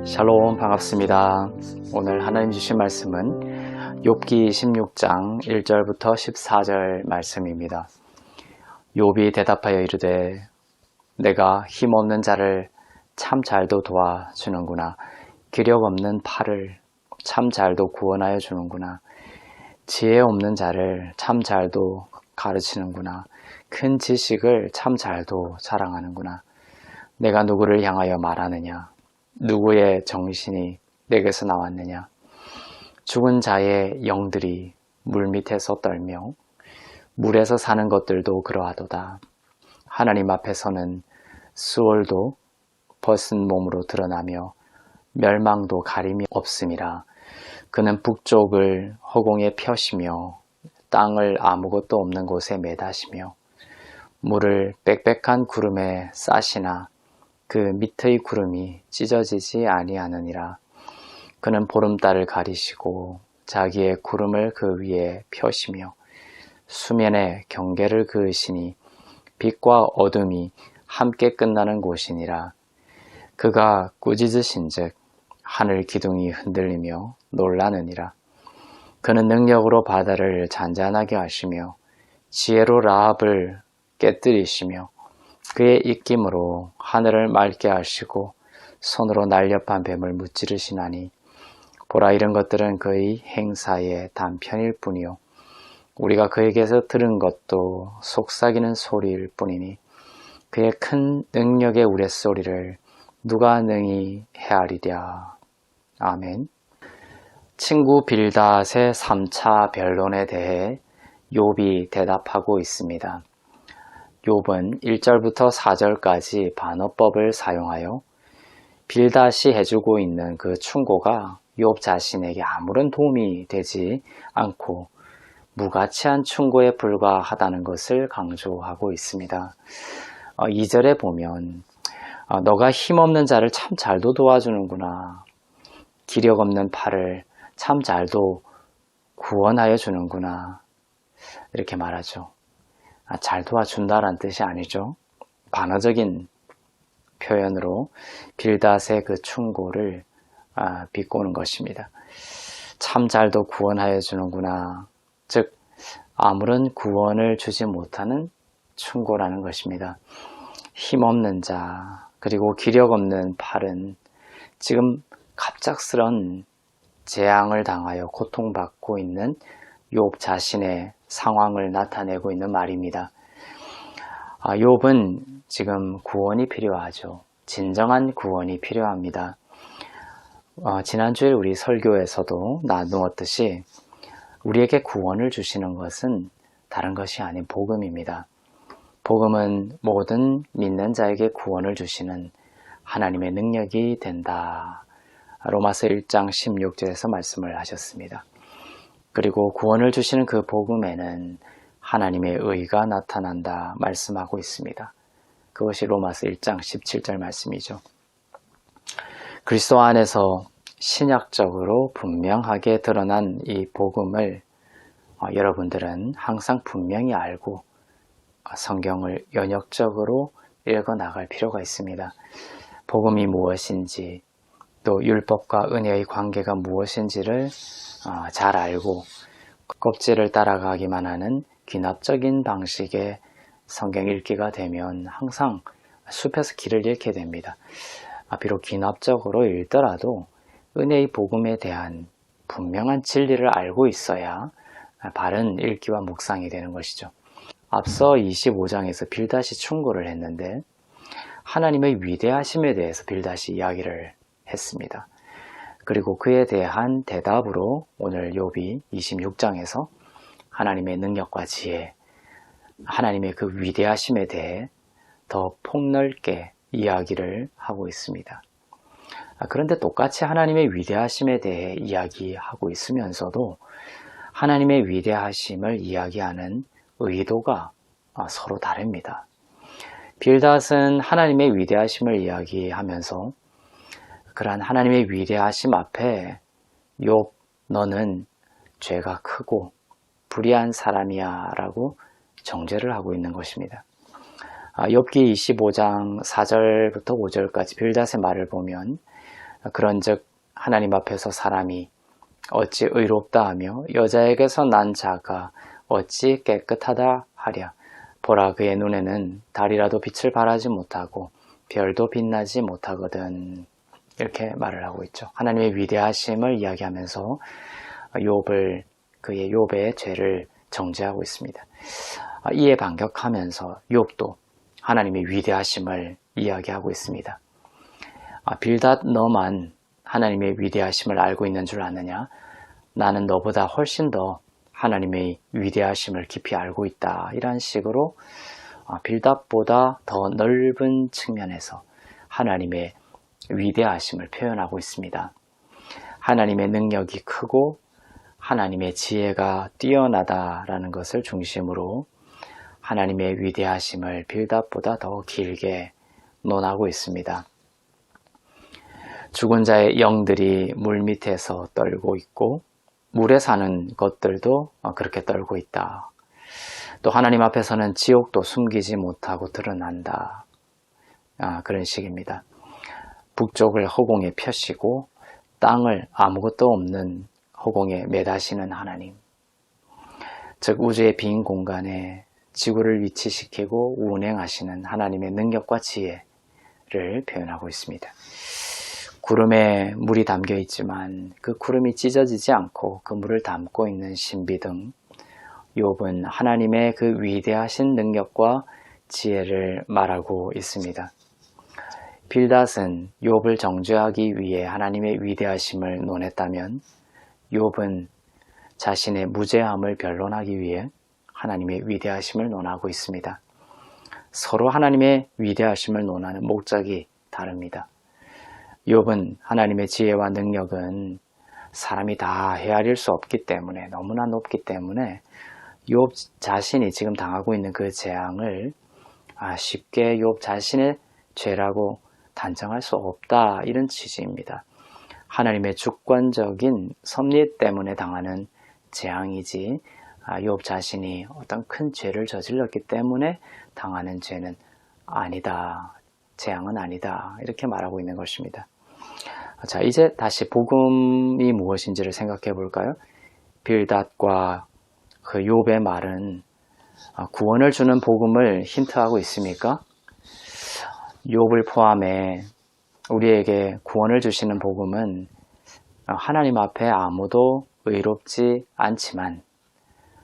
샬롬, 반갑습니다. 오늘 하나님 주신 말씀은 욥기 16장 1절부터 14절 말씀입니다. 욥이 대답하여 이르되 내가 힘없는 자를 참 잘도 도와주는구나. 기력 없는 팔을 참 잘도 구원하여 주는구나. 지혜 없는 자를 참 잘도 가르치는구나. 큰 지식을 참 잘도 자랑하는구나. 내가 누구를 향하여 말하느냐? 누구의 정신이 내게서 나왔느냐? 죽은 자의 영들이 물밑에서 떨며 물에서 사는 것들도 그러하도다. 하나님 앞에서는 수월도 벗은 몸으로 드러나며 멸망도 가림이 없음이라. 그는 북쪽을 허공에 펴시며 땅을 아무것도 없는 곳에 매다시며 물을 빽빽한 구름에 싸시나 그 밑의 구름이 찢어지지 아니하느니라. 그는 보름달을 가리시고 자기의 구름을 그 위에 펴시며 수면에 경계를 그으시니 빛과 어둠이 함께 끝나는 곳이니라. 그가 꾸짖으신즉 하늘 기둥이 흔들리며 놀라느니라. 그는 능력으로 바다를 잔잔하게 하시며 지혜로 라합을 깨뜨리시며 그의 입김으로 하늘을 맑게 하시고 손으로 날렵한 뱀을 무찌르시나니 보라, 이런 것들은 그의 행사의 단편일 뿐이요 우리가 그에게서 들은 것도 속삭이는 소리일 뿐이니 그의 큰 능력의 우레소리를 누가 능히 헤아리랴. 아멘. 친구 빌닷의 3차 변론에 대해 욥이 대답하고 있습니다. 욥은 1절부터 4절까지 반어법을 사용하여 빌닷이 해주고 있는 그 충고가 욥 자신에게 아무런 도움이 되지 않고 무가치한 충고에 불과하다는 것을 강조하고 있습니다. 2절에 보면 너가 힘없는 자를 참 잘도 도와주는구나. 기력 없는 팔을 참 잘도 구원하여 주는구나. 이렇게 말하죠. 잘 도와준다라는 뜻이 아니죠. 반어적인 표현으로 빌닷의 그 충고를 비꼬는 것입니다. 참 잘도 구원하여 주는구나. 즉 아무런 구원을 주지 못하는 충고라는 것입니다. 힘없는 자 그리고 기력 없는 팔은 지금 갑작스런 재앙을 당하여 고통받고 있는 욥 자신의 상황을 나타내고 있는 말입니다. 욥은 지금 구원이 필요하죠. 진정한 구원이 필요합니다. 지난주에 우리 설교에서도 나누었듯이 우리에게 구원을 주시는 것은 다른 것이 아닌 복음입니다. 복음은 모든 믿는 자에게 구원을 주시는 하나님의 능력이 된다. 로마서 1장 16절에서 말씀을 하셨습니다. 그리고 구원을 주시는 그 복음에는 하나님의 의가 나타난다 말씀하고 있습니다. 그것이 로마서 1장 17절 말씀이죠. 그리스도 안에서 신약적으로 분명하게 드러난 이 복음을 여러분들은 항상 분명히 알고 성경을 연역적으로 읽어 나갈 필요가 있습니다. 복음이 무엇인지 또 율법과 은혜의 관계가 무엇인지를 잘 알고 껍질을 따라가기만 하는 귀납적인 방식의 성경 읽기가 되면 항상 숲에서 길을 잃게 됩니다. 비록 귀납적으로 읽더라도 은혜의 복음에 대한 분명한 진리를 알고 있어야 바른 읽기와 묵상이 되는 것이죠. 앞서 25장에서 빌닷이 충고를 했는데 하나님의 위대하심에 대해서 빌닷이 이야기를 했습니다. 그리고 그에 대한 대답으로 오늘 욥이 26장에서 하나님의 능력과 지혜, 하나님의 그 위대하심에 대해 더 폭넓게 이야기를 하고 있습니다. 그런데 똑같이 하나님의 위대하심에 대해 이야기하고 있으면서도 하나님의 위대하심을 이야기하는 의도가 서로 다릅니다. 빌닷은 하나님의 위대하심을 이야기하면서 그러한 하나님의 위대하심 앞에 욥, 너는 죄가 크고 불의한 사람이야 라고 정죄를 하고 있는 것입니다. 욥기 25장 4절부터 5절까지 빌닷의 말을 보면 그런즉 하나님 앞에서 사람이 어찌 의롭다 하며 여자에게서 난 자가 어찌 깨끗하다 하랴. 보라, 그의 눈에는 달이라도 빛을 발하지 못하고 별도 빛나지 못하거든. 이렇게 말을 하고 있죠. 하나님의 위대하심을 이야기하면서 그의 욥의 죄를 정죄하고 있습니다. 이에 반격하면서 욥도 하나님의 위대하심을 이야기하고 있습니다. 빌닷, 너만 하나님의 위대하심을 알고 있는 줄 아느냐? 나는 너보다 훨씬 더 하나님의 위대하심을 깊이 알고 있다. 이런 식으로 빌닷보다 더 넓은 측면에서 하나님의 위대하심을 표현하고 있습니다. 하나님의 능력이 크고 하나님의 지혜가 뛰어나다라는 것을 중심으로 하나님의 위대하심을 빌닷보다 더 길게 논하고 있습니다. 죽은 자의 영들이 물 밑에서 떨고 있고 물에 사는 것들도 그렇게 떨고 있다. 또 하나님 앞에서는 지옥도 숨기지 못하고 드러난다. 그런 식입니다. 북쪽을 허공에 펴시고 땅을 아무것도 없는 허공에 매다시는 하나님. 즉 우주의 빈 공간에 지구를 위치시키고 운행하시는 하나님의 능력과 지혜를 표현하고 있습니다. 구름에 물이 담겨 있지만 그 구름이 찢어지지 않고 그 물을 담고 있는 신비 등 욥은 하나님의 그 위대하신 능력과 지혜를 말하고 있습니다. 빌닷은 욥을 정죄하기 위해 하나님의 위대하심을 논했다면 욥은 자신의 무죄함을 변론하기 위해 하나님의 위대하심을 논하고 있습니다. 서로 하나님의 위대하심을 논하는 목적이 다릅니다. 욥은 하나님의 지혜와 능력은 사람이 다 헤아릴 수 없기 때문에, 너무나 높기 때문에 욥 자신이 지금 당하고 있는 그 재앙을 쉽게 욥 자신의 죄라고 단정할 수 없다, 이런 취지입니다. 하나님의 주권적인 섭리 때문에 당하는 재앙이지 욥 자신이 어떤 큰 죄를 저질렀기 때문에 당하는 죄는 아니다, 재앙은 아니다, 이렇게 말하고 있는 것입니다. 자, 이제 다시 복음이 무엇인지를 생각해 볼까요? 빌닷과 그 욥의 말은 구원을 주는 복음을 힌트하고 있습니까? 욥을 포함해 우리에게 구원을 주시는 복음은 하나님 앞에 아무도 의롭지 않지만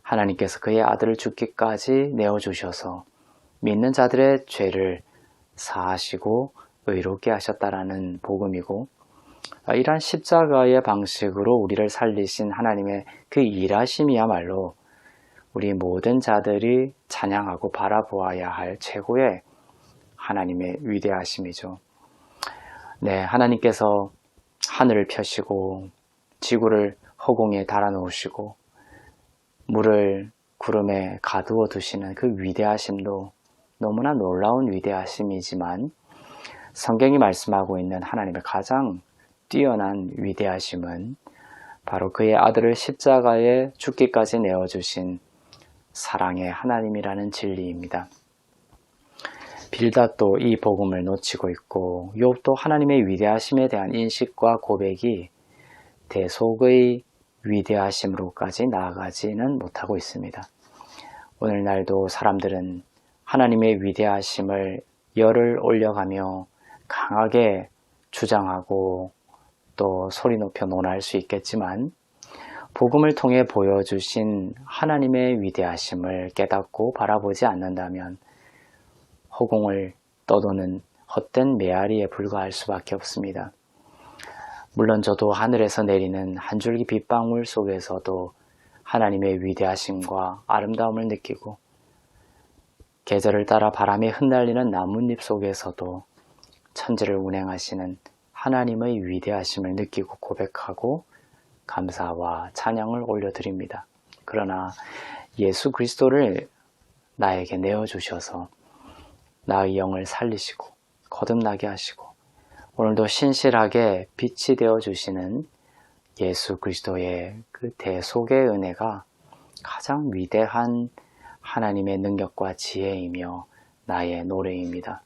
하나님께서 그의 아들을 죽기까지 내어주셔서 믿는 자들의 죄를 사하시고 의롭게 하셨다라는 복음이고, 이러한 십자가의 방식으로 우리를 살리신 하나님의 그 일하심이야말로 우리 모든 자들이 찬양하고 바라보아야 할 최고의 하나님의 위대하심이죠. 네, 하나님께서 하늘을 펴시고 지구를 허공에 달아놓으시고 물을 구름에 가두어 두시는 그 위대하심도 너무나 놀라운 위대하심이지만, 성경이 말씀하고 있는 하나님의 가장 뛰어난 위대하심은 바로 그의 아들을 십자가에 죽기까지 내어주신 사랑의 하나님이라는 진리입니다. 빌닷도 이 복음을 놓치고 있고 욥도 하나님의 위대하심에 대한 인식과 고백이 대속의 위대하심으로까지 나아가지는 못하고 있습니다. 오늘날도 사람들은 하나님의 위대하심을 열을 올려가며 강하게 주장하고 또 소리 높여 논할 수 있겠지만, 복음을 통해 보여주신 하나님의 위대하심을 깨닫고 바라보지 않는다면 허공을 떠도는 헛된 메아리에 불과할 수밖에 없습니다. 물론 저도 하늘에서 내리는 한 줄기 빗방울 속에서도 하나님의 위대하심과 아름다움을 느끼고, 계절을 따라 바람에 흩날리는 나뭇잎 속에서도 천지를 운행하시는 하나님의 위대하심을 느끼고 고백하고 감사와 찬양을 올려드립니다. 그러나 예수 그리스도를 나에게 내어주셔서 나의 영을 살리시고 거듭나게 하시고 오늘도 신실하게 빛이 되어주시는 예수 그리스도의 그 대속의 은혜가 가장 위대한 하나님의 능력과 지혜이며 나의 노래입니다.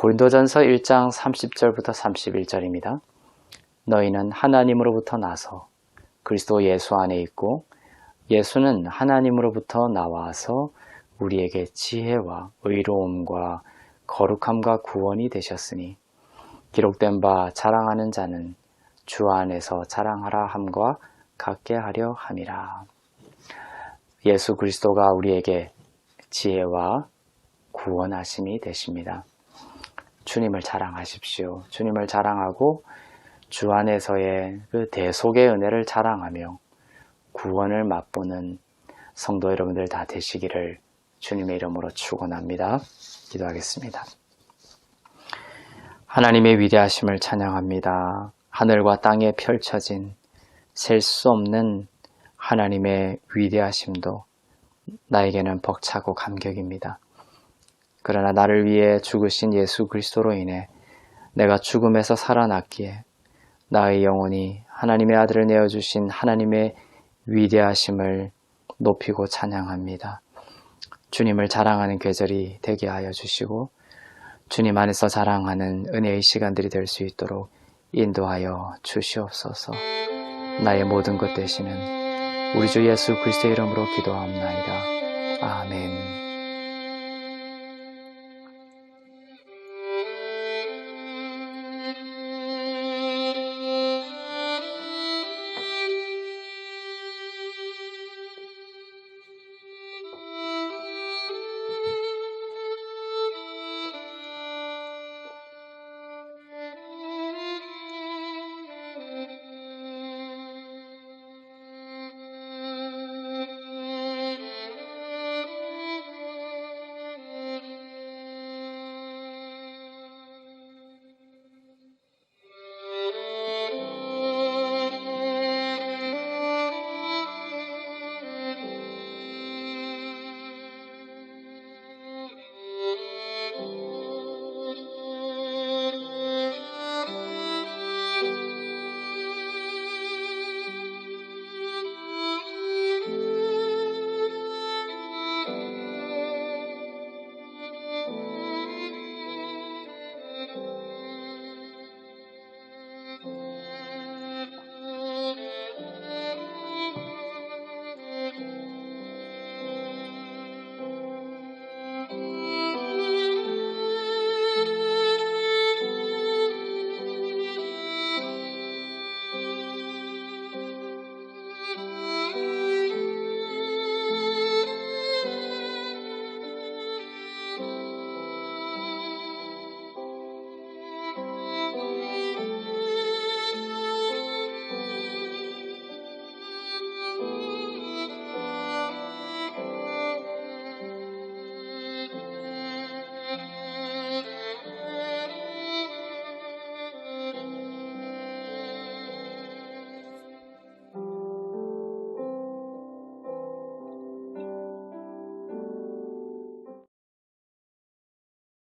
고린도전서 1장 30절부터 31절입니다. 너희는 하나님으로부터 나서 그리스도 예수 안에 있고 예수는 하나님으로부터 나와서 우리에게 지혜와 의로움과 거룩함과 구원이 되셨으니 기록된 바 자랑하는 자는 주 안에서 자랑하라 함과 같게 하려 함이라. 예수 그리스도가 우리에게 지혜와 구원하심이 되십니다. 주님을 자랑하십시오. 주님을 자랑하고 주 안에서의 그 대속의 은혜를 자랑하며 구원을 맛보는 성도 여러분들 다 되시기를 주님의 이름으로 축원합니다. 기도하겠습니다. 하나님의 위대하심을 찬양합니다. 하늘과 땅에 펼쳐진 셀 수 없는 하나님의 위대하심도 나에게는 벅차고 감격입니다. 그러나 나를 위해 죽으신 예수 그리스도로 인해 내가 죽음에서 살아났기에 나의 영혼이 하나님의 아들을 내어주신 하나님의 위대하심을 높이고 찬양합니다. 주님을 자랑하는 계절이 되게 하여 주시고 주님 안에서 자랑하는 은혜의 시간들이 될 수 있도록 인도하여 주시옵소서. 나의 모든 것 되시는 우리 주 예수 그리스도의 이름으로 기도하옵나이다. 아멘.